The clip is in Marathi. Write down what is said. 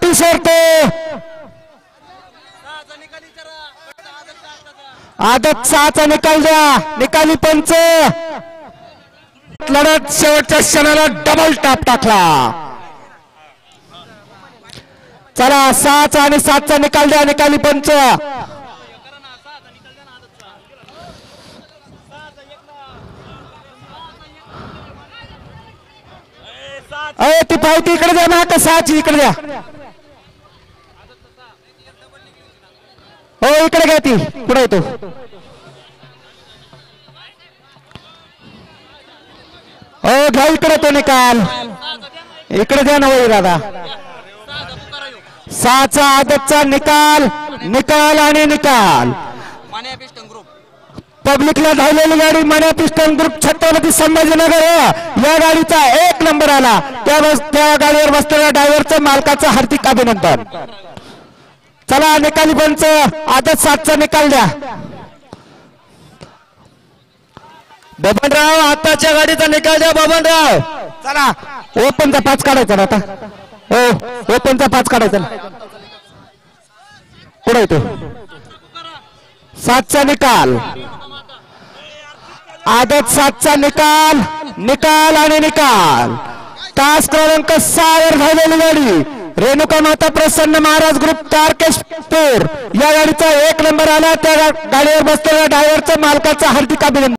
टी शर्ट आदत 6चा निकाल द्या. निकाली पंच लढत शेवटच्या क्षणाला डबल टॅप टाकला. चला 6चा आणि 7चा निकाल द्या. निकाली पंच ती पावती इकडे द्या ना. 6ची इकडे द्या. हो इकडे घ्या. ती पुढे येतो. हो घ्या इकडे तो निकाल. इकडे द्या ना वही दादा. 6चा आदतचा निकाल. निकाल आणि निकाल. पब्लिकला धावलेली गाडी मान्या पिस्टन ग्रुप छत्रपती संभाजीनगर या गाडीचा 1 नंबर आला. त्या गाडीवर बसलेल्या ड्रायव्हरचं मालकाचं हार्दिक अभिनंदन. चला निकाली पंच आदत 7चा निकाल द्या. बबनराव आताच्या गाडीचा निकाल द्या. बबनराव चला ओपनचा 5 काढायचा ना आता. हो ओपनचा 5 काढायचा ना. पुढे येतो 7चा निकाल. आदत 7चा निकाल. निकाल आणि निकाल. तास क्रमांक 6 वर धावलेली गाडी रेणुका माता प्रसन्न महाराज ग्रुप तारकेश्वर या गाडीचा 1 नंबर आला. त्या गाडीवर बसलेल्या ड्रायव्हरचं मालकाचं हार्दिक अभिनंदन.